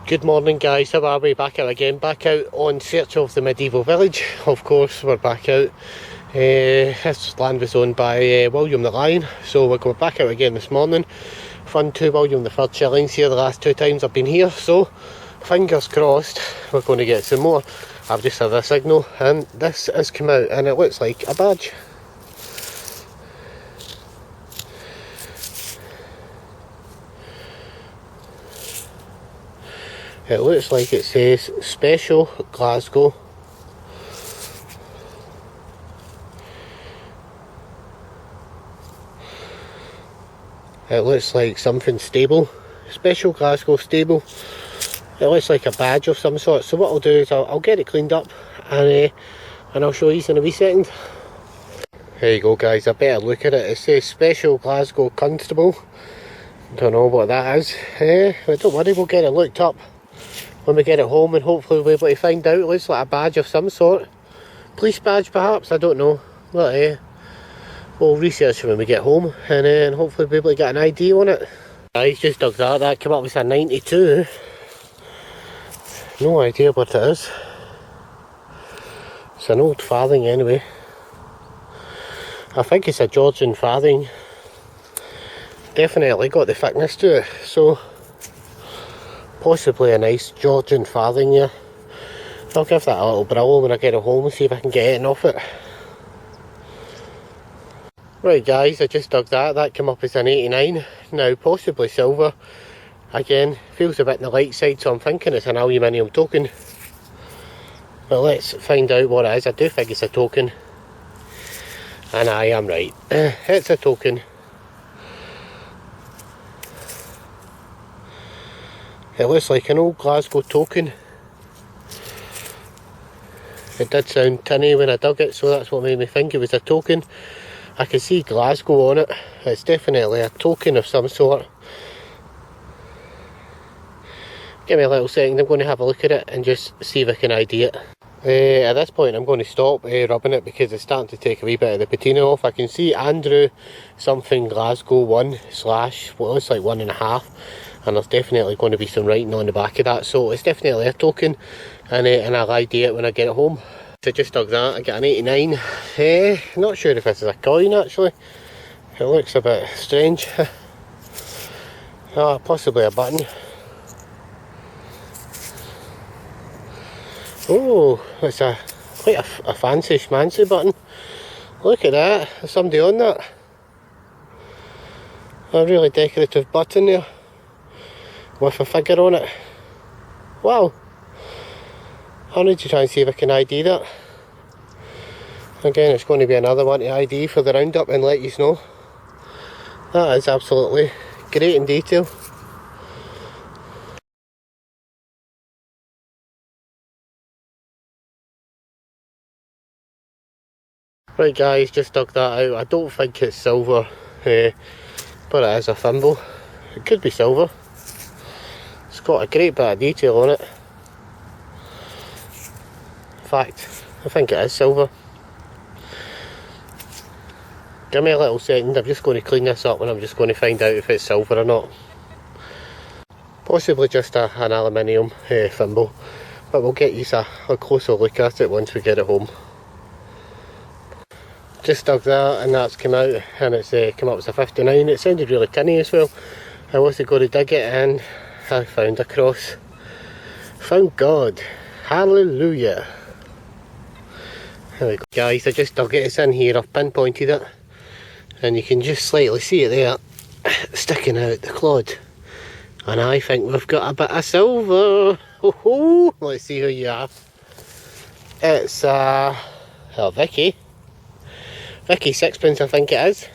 Good morning guys, how are we? Back out again, back out on search of the medieval village. Of course we're back out. This land was owned by William the Lion, so we're going back out again this morning. Found 2 William the Third shillings here the last 2 times I've been here, so fingers crossed we're going to get some more. I've just had a signal and this has come out and it looks like a badge. It looks like it says Special Glasgow. It looks like something stable. Special Glasgow stable. It looks like a badge of some sort. So what I'll do is I'll get it cleaned up and I'll show you in a wee second. There you go guys, a better look at it. It says Special Glasgow Constable. Don't know what that is. But don't worry, we'll get it looked up when we get it home and hopefully we'll be able to find out. It looks like a badge of some sort. Police badge perhaps, I don't know. But we'll research it when we get home and hopefully we'll be able to get an ID on it. Guys, just dug that came up with a 92. No idea what it is. It's an old farthing anyway. I think it's a Georgian farthing. Definitely got the thickness to it, so possibly a nice Georgian farthing, yeah. I'll give that a little brillo when I get it home and see if I can get anything off it. Right guys, I just dug that came up as an 89. Now possibly silver. Again, feels a bit on the light side, so I'm thinking it's an aluminium token. But let's find out what it is. I do think it's a token. And I am right. It's a token. It looks like an old Glasgow token. It did sound tinny when I dug it, so that's what made me think it was a token. I can see Glasgow on it. It's definitely a token of some sort. Give me a little second, I'm going to have a look at it and just see if I can ID it. At this point I'm going to stop rubbing it because it's starting to take a wee bit of the patina off. I can see Andrew something Glasgow 1 / what looks like 1.5, and there's definitely going to be some writing on the back of that, so it's definitely a token and I'll ID it when I get it home. So I just dug that, I got an 89. Not sure if this is a coin actually. It looks a bit strange. Possibly a button. Oh, it's quite a fancy schmancy button. Look at that, there's somebody on that. A really decorative button there with a figure on it. Wow. I need to try and see if I can ID that. Again, it's going to be another one to ID for the roundup and let you know. That is absolutely great in detail. Right guys, just dug that out. I don't think it's silver, but it is a thimble. It could be silver. It's got a great bit of detail on it. In fact, I think it is silver. Give me a little second, I'm just going to clean this up and I'm just going to find out if it's silver or not. Possibly just an aluminium thimble, but we'll get you a closer look at it once we get it home. Just dug that and that's come out and it's come up as a 59. It sounded really tinny as well. I wasn't going to dig it and I found a cross. Found God. Hallelujah. There we go guys, I just dug it, it's in here, I've pinpointed it. And you can just slightly see it there, sticking out the clod. And I think we've got a bit of silver. Ho-ho! Let's see who you are. It's Vicky. Vicky Sixpence, I think it is.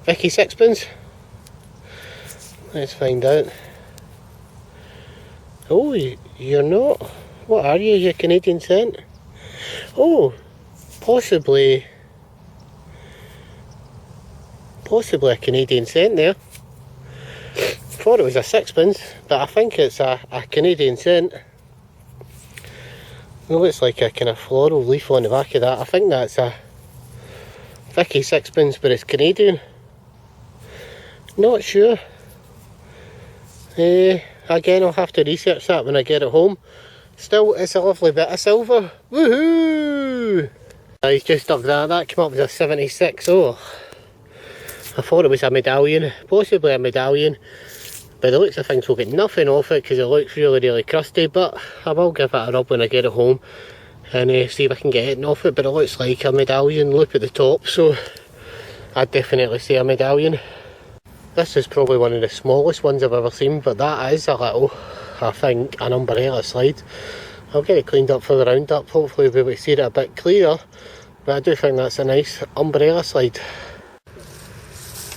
Vicky Sixpence. Let's find out. Oh, you're not. What are you? You're Canadian cent? Oh, possibly a Canadian cent there. Thought it was a sixpence, but I think it's a Canadian cent. It looks like a kind of floral leaf on the back of that. I think that's a Vicky Sixpence, but it's Canadian. Not sure. I again, I'll have to research that when I get it home. Still, it's a lovely bit of silver. Woohoo! I just dug that. That came up as a 76. Oh, I thought it was a medallion, possibly a medallion. By the looks of things, we'll get nothing off it because it looks really crusty, but I will give it a rub when I get it home and see if I can get anything off it. But it looks like a medallion loop at the top, so I'd definitely say a medallion. This is probably one of the smallest ones I've ever seen, but that is a little, I think, an umbrella slide. I'll get it cleaned up for the roundup, hopefully we'll be able to see it a bit clearer, but I do think that's a nice umbrella slide.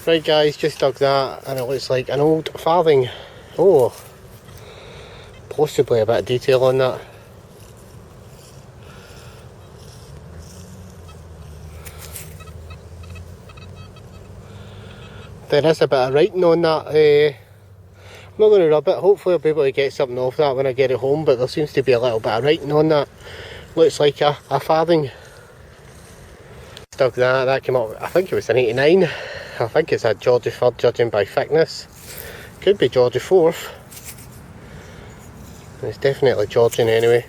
Right guys, just dug that and it looks like an old farthing. Oh, possibly a bit of detail on that. There is a bit of writing on that. I'm not going to rub it, hopefully I'll be able to get something off that when I get it home, but there seems to be a little bit of writing on that. Looks like a farthing. Dug that, that came up, I think it was an 89. I think it's a George III judging by thickness. Could be George IV. It's definitely Georgian anyway.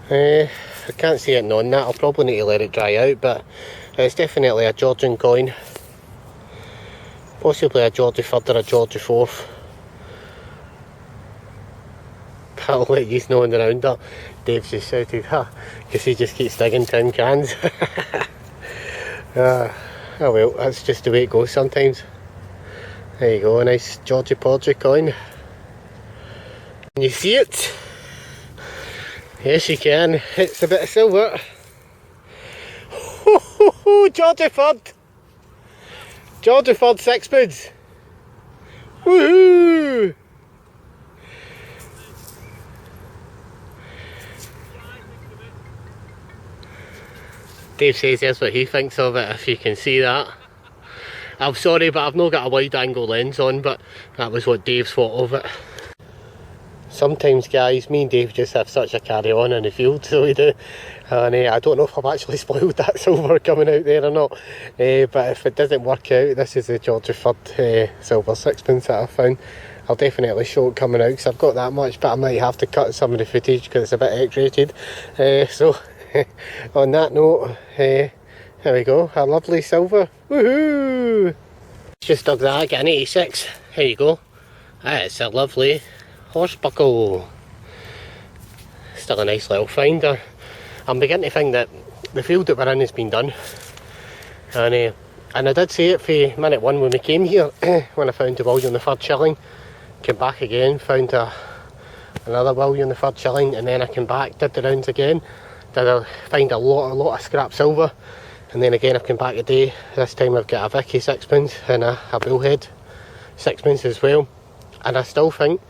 I can't see it on that, I'll probably need to let it dry out, but it's definitely a Georgian coin. Possibly a George III or a George IV. I'll let you know in the roundup. Dave's just shouted, huh, because he just keeps digging tin cans. Oh well, that's just the way it goes sometimes. There you go, a nice Georgie Porgy coin. Can you see it? Yes you can, it's a bit of silver. Ho ho ho, George III! George III sixpence! Woohoo! Dave says that's what he thinks of it, if you can see that. I'm sorry, but I've not got a wide angle lens on, but that was what Dave thought of it. Sometimes guys, me and Dave just have such a carry on in the field, so we do. And I don't know if I've actually spoiled that silver coming out there or not. But if it doesn't work out, this is the George III silver sixpence that I found. I'll definitely show it coming out because I've got that much, but I might have to cut some of the footage because it's a bit X-rated. So on that note, there we go, a lovely silver. Woohoo! Just dug that, get an 86. Here you go. That's a lovely horse buckle. Still a nice little finder. I'm beginning to think that the field that we're in has been done. And I did say it for minute one when we came here, when I found the William III shilling. Came back again, found another William III shilling, and then I came back, did the rounds again. Did I find a lot of scrap silver, and then again I've come back today. This time I've got a Vicky sixpence and a bullhead sixpence as well. And I still think,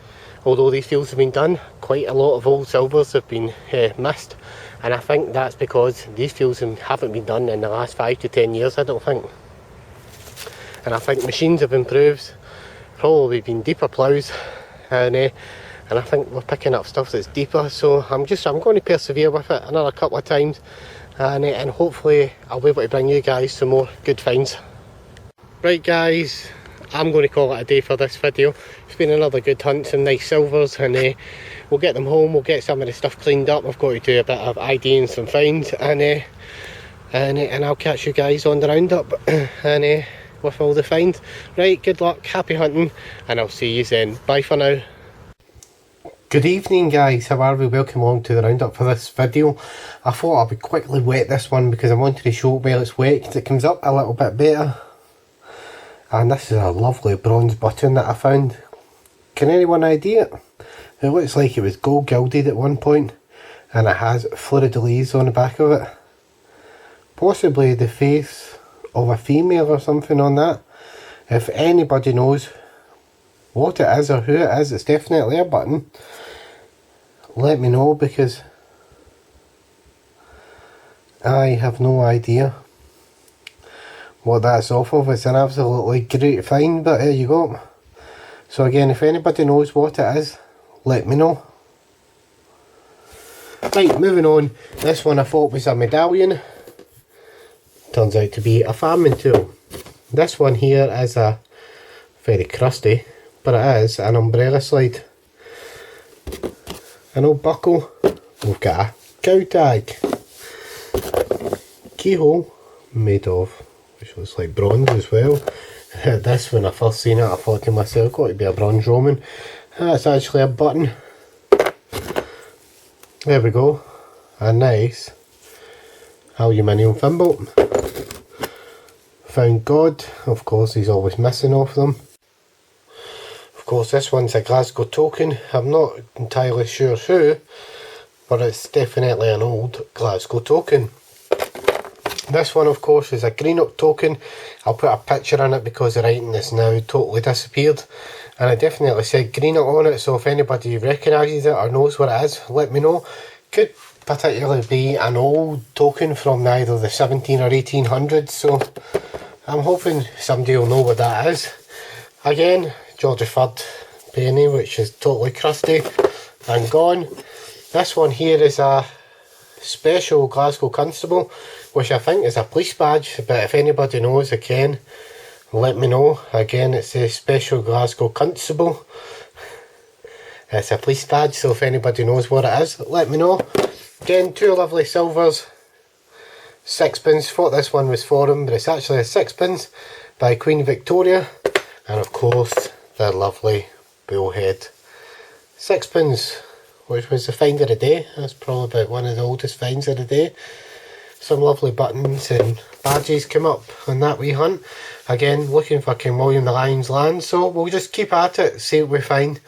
although these fields have been done, quite a lot of old silvers have been missed, and I think that's because these fields haven't been done in the last 5 to 10 years, I don't think. And I think machines have improved, probably been deeper ploughs, and I think we're picking up stuff that's deeper, so I'm going to persevere with it another couple of times, and hopefully I'll be able to bring you guys some more good finds. Right guys, I'm going to call it a day for this video. It's been another good hunt, some nice silvers, and we'll get them home, we'll get some of the stuff cleaned up. I've got to do a bit of IDing some finds, and I'll catch you guys on the roundup and with all the finds. Right, good luck, happy hunting, and I'll see you then. Bye for now. Good evening guys, how are we? Welcome along to the roundup for this video. I thought I would quickly wet this one because I wanted to show it while it's wet because it comes up a little bit better. And this is a lovely bronze button that I found. Can anyone idea it? It looks like it was gold gilded at one point, and it has fleur-de-lis on the back of it. Possibly the face of a female or something on that. If anybody knows what it is or who it is, it's definitely a button. Let me know, because I have no idea what that's off of. It's an absolutely great find, but there you go. So again, if anybody knows what it is, let me know. Right, moving on. This one I thought was a medallion. Turns out to be a farming tool. This one here is a very crusty, but it is an umbrella slide. An old buckle, we've got a cow tag, keyhole made of, which looks like bronze as well. This, when I first seen it, I thought to myself, got to be a bronze Roman. That's actually a button. There we go, a nice aluminium thimble. Found God, of course he's always missing off them. Of course this one's a Glasgow token, I'm not entirely sure who, but it's definitely an old Glasgow token. This one of course is a Greenock token. I'll put a picture in it because the writing is now totally disappeared, and I definitely said Greenock on it, so if anybody recognises it or knows what it is, let me know. Could particularly be an old token from either the 17 or 1800s, so I'm hoping somebody will know what that is. Again, George III penny, which is totally crusty and gone. This one here is a special Glasgow Constable, which I think is a police badge, but if anybody knows again, let me know. Again, it's a special Glasgow Constable. It's a police badge, so if anybody knows what it is, let me know. Again, two lovely silvers, sixpence. Thought this one was foreign, but it's actually a sixpence by Queen Victoria. And of course, the lovely bullhead sixpence, which was the find of the day. That's probably about one of the oldest finds of the day. Some lovely buttons and badges came up on that wee hunt. Again, looking for King William the Lion's land, so we'll just keep at it, see what we find,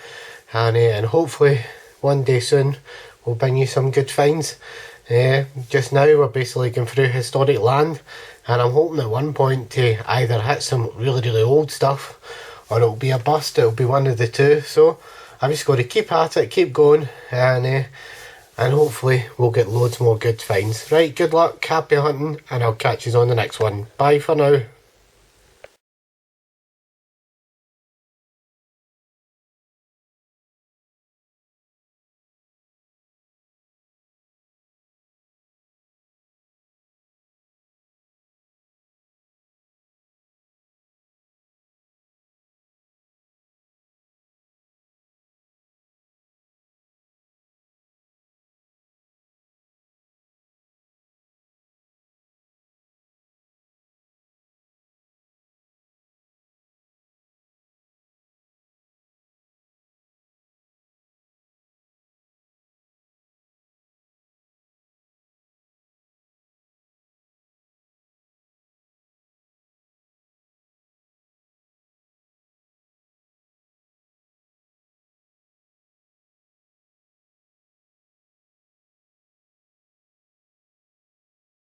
and hopefully one day soon we'll bring you some good finds. Just now we're basically going through historic land, and I'm hoping at one point to either hit some really old stuff, or it'll be a bust. It'll be one of the two, so I'm just going to keep at it, keep going, and hopefully we'll get loads more good finds. Right, good luck, happy hunting, and I'll catch you on the next one. Bye for now.